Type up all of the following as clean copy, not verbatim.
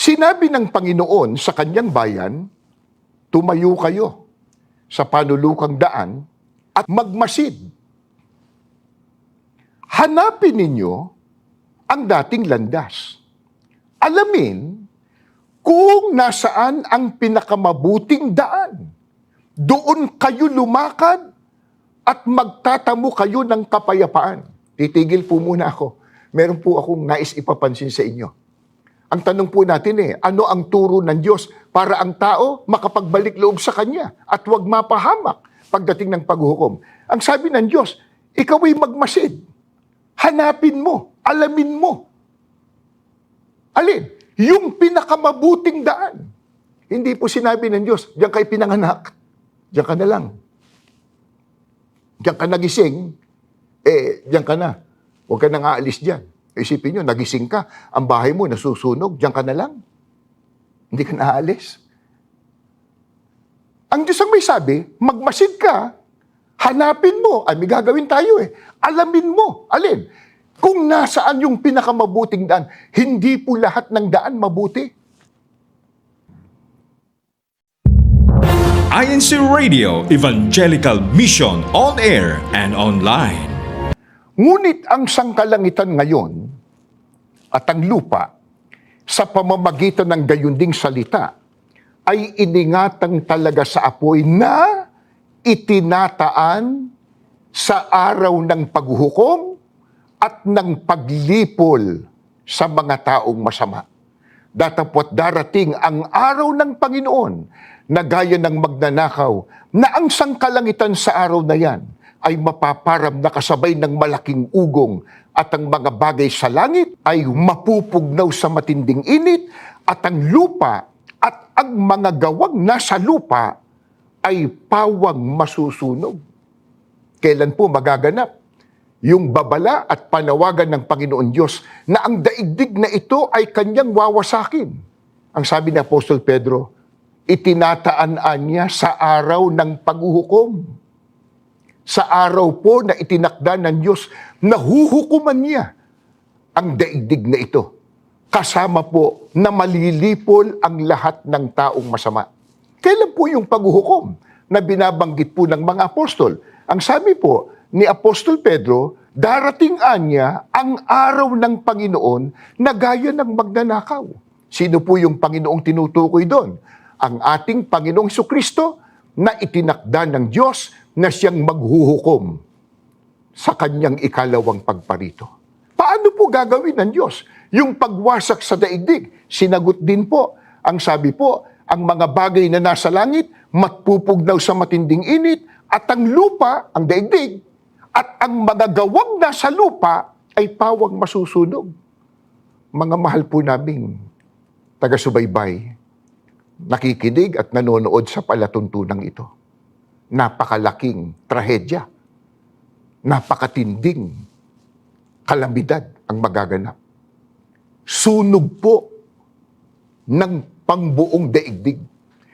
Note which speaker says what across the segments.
Speaker 1: Sinabi ng Panginoon sa kanyang bayan, tumayo kayo sa panulukang daan at magmasid. Hanapin ninyo ang dating landas. Alamin kung nasaan ang pinakamabuting daan. Doon kayo lumakad at magtatamo kayo ng kapayapaan. Titigil po muna ako. Meron po akong nais ipapansin sa inyo. Ang tanong po natin ano ang turo ng Diyos para ang tao makapagbalik loob sa Kanya at huwag mapahamak pagdating ng paghuhukom? Ang sabi ng Diyos, ikaw ay magmasid. Hanapin mo, alamin mo. Alin? Yung pinakamabuting daan. Hindi po sinabi ng Diyos, diyan kayo pinanganak. Diyan ka na lang. Diyan ka nagising, diyan ka na. Huwag ka nang aalis diyan. Isipin nyo, nagising ka, ang bahay mo nasusunog, diyan ka na lang. Hindi ka na aalis. Ang Diyos ang may sabi, magmasid ka, hanapin mo, may gagawin tayo alamin mo, alin? Kung nasaan yung pinakamabuting daan, hindi po lahat ng daan mabuti.
Speaker 2: INC Radio Evangelical Mission on air and online.
Speaker 1: Ngunit ang sangkalangitan ngayon at ang lupa sa pamamagitan ng gayunding salita ay iningatang talaga sa apoy na itinataan sa araw ng paghuhukom at ng paglipol sa mga taong masama. Datapwat darating ang araw ng Panginoon na gaya ng magnanakaw na ang sangkalangitan sa araw na yan ay mapaparam na kasabay ng malaking ugong at ang mga bagay sa langit ay mapupugnaw sa matinding init at ang lupa at ang mga gawang nasa lupa ay pawang masusunog. Kailan po magaganap yung babala at panawagan ng Panginoon Diyos na ang daigdig na ito ay kanyang wawasakin? Ang sabi ni Apostol Pedro, itinataan niya sa araw ng paghuhukom. Sa araw po na itinakda ng Diyos na huhukuman niya ang daigdig na ito. Kasama po na malilipol ang lahat ng taong masama. Kailan po yung paghuhukom na binabanggit po ng mga apostol? Ang sabi po ni Apostol Pedro, darating niya ang araw ng Panginoon na gaya ng magnanakaw. Sino po yung Panginoong tinutukoy doon? Ang ating Panginoong Jesucristo na itinakda ng Diyos na siyang maghuhukom sa kanyang ikalawang pagparito. Paano po gagawin ng Diyos yung pagwasak sa daigdig? Sinagot din po. Ang sabi po, ang mga bagay na nasa langit, matpupugnaw sa matinding init, at ang lupa, ang daigdig, at ang mga gawang nasa lupa ay pawang masusunog. Mga mahal po naming taga-subaybay, nakikinig at nanonood sa palatuntunang ito. Napakalaking trahedya, napakatinding kalamidad ang magaganap. Sunog po ng pangbuong daigdig.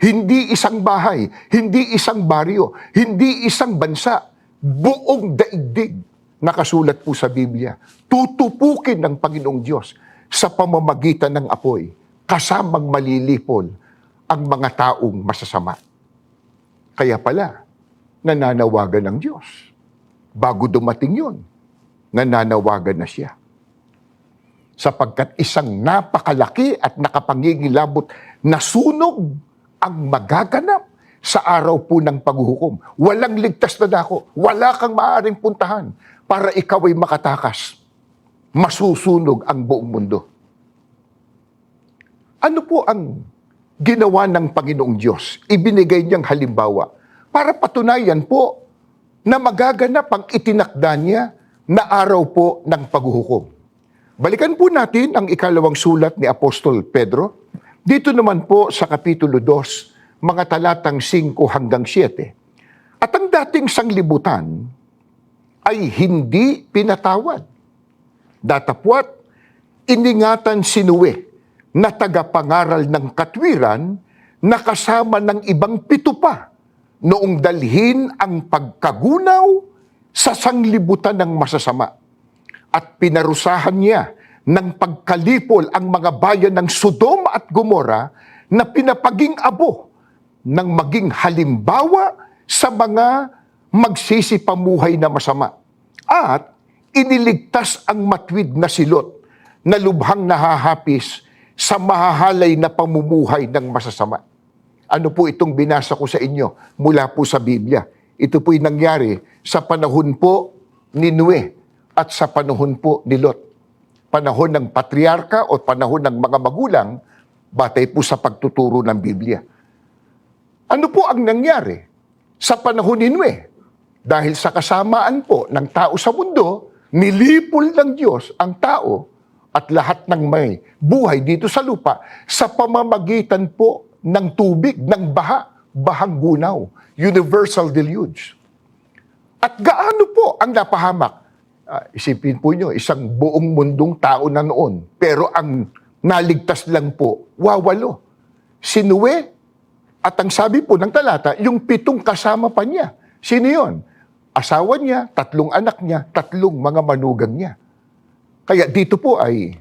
Speaker 1: Hindi isang bahay, hindi isang baryo, hindi isang bansa, buong daigdig. Nakasulat po sa Biblia, tutupukin ng Panginoong Diyos sa pamamagitan ng apoy, kasamang malilipol ang mga taong masasama. Kaya pala, nananawagan ng Diyos. Bago dumating yun, nananawagan na siya. Sapagkat isang napakalaki at nakapangingilabot na sunog ang magaganap sa araw po ng paghuhukom. Walang ligtas na dako, wala kang maaaring puntahan para ikaw ay makatakas. Masusunog ang buong mundo. Ano po ang ginawa ng Panginoong Diyos? Ibinigay niyang halimbawa para patunayan po na magaganap ang itinakda niya na araw po ng paghuhukom. Balikan po natin ang ikalawang sulat ni Apostol Pedro. Dito naman po sa Kapitulo 2, mga talatang 5 hanggang 7. At ang dating sanglibutan ay hindi pinatawad. Datapwat, iningatan si Noe na tagapangaral ng katwiran na kasama ng ibang 7 pa noong dalhin ang pagkagunaw sa sanglibutan ng masasama. At pinarusahan niya ng pagkalipol ang mga bayan ng Sodoma at Gomora na pinapaging abo ng maging halimbawa sa mga magsisipamuhay na masama. At iniligtas ang matwid na si Lot na lubhang nahahapis sa mahahalay na pamumuhay ng masasama. Ano po itong binasa ko sa inyo mula po sa Biblia? Ito po'y nangyari sa panahon po ni Noe at sa panahon po ni Lot. Panahon ng patriarka o panahon ng mga magulang, batay po sa pagtuturo ng Biblia. Ano po ang nangyari sa panahon ni Noe? Dahil sa kasamaan po ng tao sa mundo, nilipol ng Diyos ang tao at lahat ng may buhay dito sa lupa sa pamamagitan po ng tubig, ng bahang gunaw, universal deluge. At gaano po ang napahamak? Isipin po nyo, isang buong mundong tao na noon. Pero ang naligtas lang po, 8. Si Noe, at ang sabi po ng talata, yung 7 kasama pa niya. Sino yun? Asawa niya, 3 anak niya, 3 mga manugang niya. Kaya dito po ay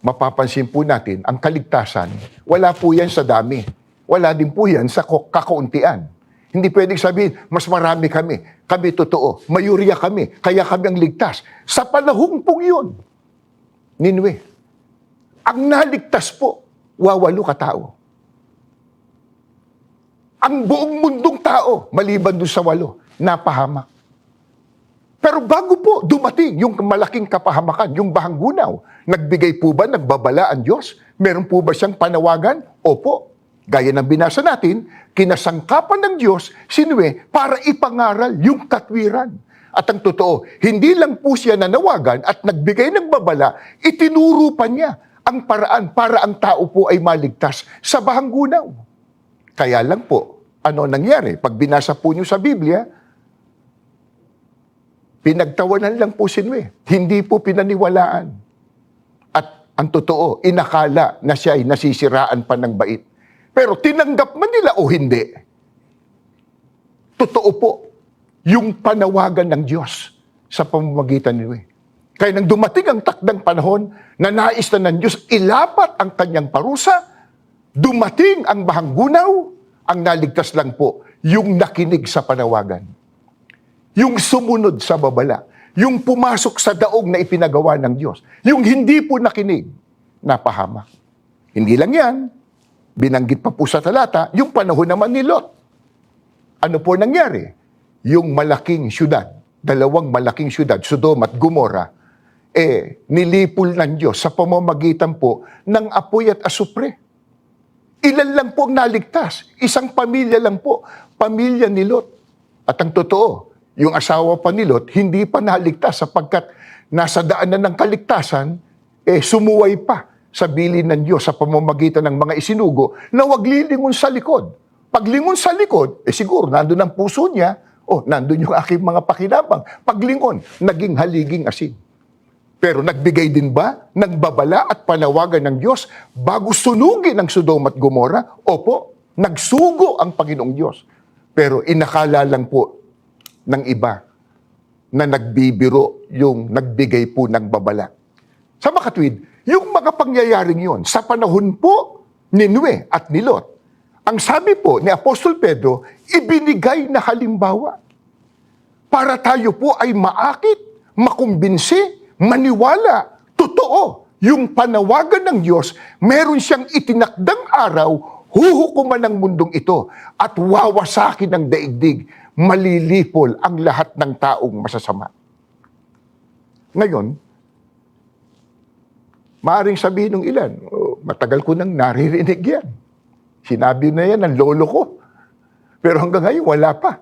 Speaker 1: mapapansin po natin, ang kaligtasan, wala po yan sa dami. Wala din po yan sa kakauntian. Hindi pwedeng sabihin, mas marami kami. Kami totoo. Mayuriya kami. Kaya kami ang ligtas. Sa panahong pong yun, ni Noe, ang naligtas po, 8 katao. Ang buong mundong tao, maliban doon sa 8, napahamak. Pero bago po dumating yung malaking kapahamakan, yung bahang gunaw, nagbigay po ba, nagbabala ang Diyos? Meron po ba siyang panawagan? Opo. Gaya ng binasa natin, kinasangkapan ng Diyos si Noe para ipangaral yung katwiran. At ang totoo, hindi lang po siya nanawagan at nagbigay ng babala, itinuro pa niya ang paraan para ang tao po ay maligtas sa bahang gunaw. Kaya lang po, ano nangyari? Pag binasa po niyo sa Biblia, pinagtawanan lang po si Noe. Hindi po pinaniwalaan. At ang totoo, inakala na siya ay nasisiraan pa ng bait. Pero tinanggap man nila o hindi, totoo po yung panawagan ng Diyos sa pamamagitan ni Noe. Kaya nang dumating ang takdang panahon na nais na ng Diyos ilapat ang kanyang parusa, dumating ang bahang gunaw, ang naligtas lang po yung nakinig sa panawagan. Yung sumunod sa babala, yung pumasok sa daog na ipinagawa ng Diyos, yung hindi po nakinig, napahamak. Hindi lang yan, binanggit pa po sa talata, yung panahon naman ni Lot. Ano po nangyari? Yung malaking syudad, 2 malaking syudad, Sodoma at Gomora, nilipol ng Diyos sa pamamagitan po ng apoy at asupre. Ilan lang po ang naligtas? Isang pamilya lang po, pamilya ni Lot. At ang totoo, yung asawa pa ni Lot, hindi pa naligtas sapagkat nasa daanan ng kaligtasan, sumuway pa sa bilin ng Diyos sa pamamagitan ng mga isinugo na wag lilingon sa likod. Paglingon sa likod, siguro nandun ang puso niya, nandun yung aking mga pakinabang. Paglingon, naging haliging asin. Pero nagbigay din ba ng babala at panawagan ng Diyos bago sunugin ang Sodoma at Gomora? Opo, nagsugo ang Panginoong Diyos. Pero inakala lang po ng iba na nagbibiro yung nagbigay po ng babala. Sa makatwid, yung mga pangyayaring yon sa panahon po ni Noe at ni Lot, ang sabi po ni Apostol Pedro, ibinigay na halimbawa para tayo po ay maakit, makumbinsi, maniwala, totoo, yung panawagan ng Diyos, meron siyang itinakdang araw, huhukuman ng mundong ito at wawasakin ng daigdig, malilipol ang lahat ng taong masasama. Ngayon, maaring sabihin ng ilan, matagal ko nang naririnig yan. Sinabi na yan ng lolo ko. Pero hanggang ngayon, wala pa.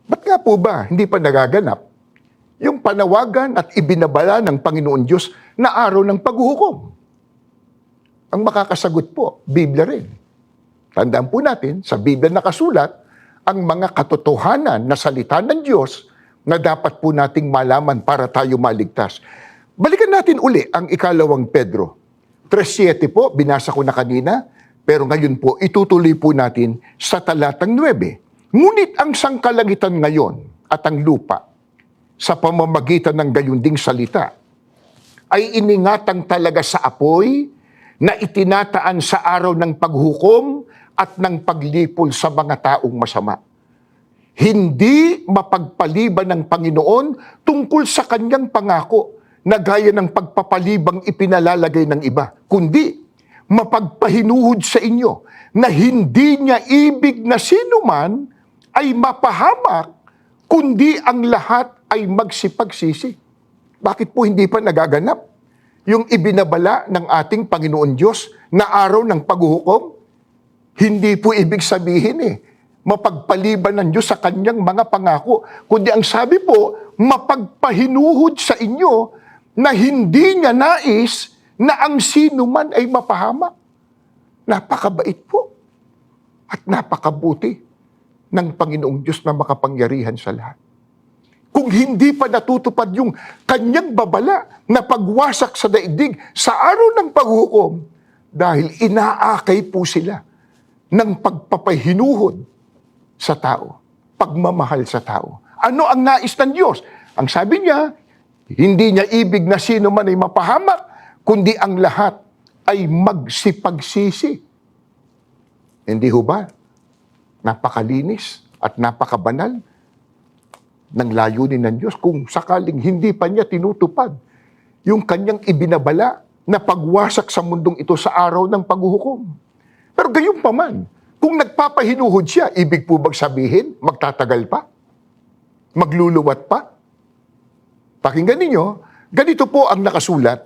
Speaker 1: Ba't nga po ba hindi pa nagaganap yung panawagan at ibinabala ng Panginoon Diyos na araw ng paghuhukom? Ang makakasagot po, Biblia rin. Tandaan po natin, sa Biblia nakasulat, ang mga katotohanan na salita ng Diyos na dapat po nating malaman para tayo maligtas. Balikan natin uli ang 2 Pedro. 3:7 po, binasa ko na kanina, pero ngayon po, itutuloy po natin sa talatang 9. Ngunit ang sangkalangitan ngayon at ang lupa, sa pamamagitan ng gayunding salita, ay iningatang talaga sa apoy na itinataan sa araw ng paghukom at ng paglipol sa mga taong masama. Hindi mapagpaliban ng Panginoon tungkol sa kanyang pangako na gaya ng pagpapalibang ipinalalagay ng iba, kundi mapagpahinuhod sa inyo na hindi niya ibig na sinuman ay mapahamak, kundi ang lahat ay magsipagsisi. Bakit po hindi pa nagaganap yung ibinabala ng ating Panginoon Diyos na araw ng paghuhukom? Hindi po ibig sabihin mapagpaliban ng Diyos sa kanyang mga pangako, kundi ang sabi po, mapagpahinuhod sa inyo na hindi niya nais na ang sino man ay mapahamak. Napakabait po at napakabuti ng Panginoong Diyos na makapangyarihan sa lahat. Kung hindi pa natutupad yung kanyang babala na pagwasak sa daigdig sa araw ng paghukom, dahil inaakay po sila ng pagpapahinuhod sa tao, pagmamahal sa tao. Ano ang nais ng Diyos? Ang sabi niya, hindi niya ibig na sino man ay mapahamak, kundi ang lahat ay magsipagsisi. Hindi ho ba? Napakalinis at napakabanal ng layunin ng Diyos kung sakaling hindi pa niya tinutupad yung kanyang ibinabala na pagwasak sa mundong ito sa araw ng paghuhukom. Pero gayon pa man, kung nagpapahinuhod siya, ibig po bang sabihin, magtatagal pa? Magluluwat pa? Pakinggan ninyo, ganito po ang nakasulat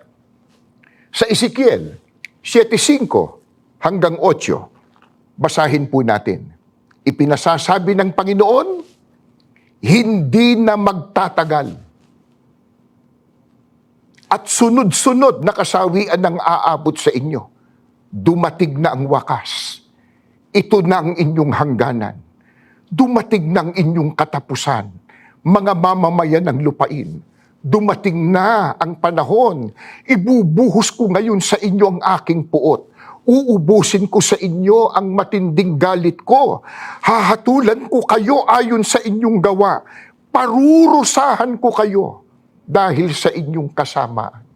Speaker 1: sa Ezekiel 7:5 hanggang 8. Basahin po natin. Ipinasasabi ng Panginoon, hindi na magtatagal. At sunod-sunod na kasawian ang aabot sa inyo. Dumating na ang wakas. Ito na ang inyong hangganan. Dumating na ang inyong katapusan. Mga mamamayan ng lupain. Dumating na ang panahon. Ibubuhos ko ngayon sa inyo ang aking puot. Uubusin ko sa inyo ang matinding galit ko. Hahatulan ko kayo ayon sa inyong gawa. Parurusahan ko kayo dahil sa inyong kasamaan.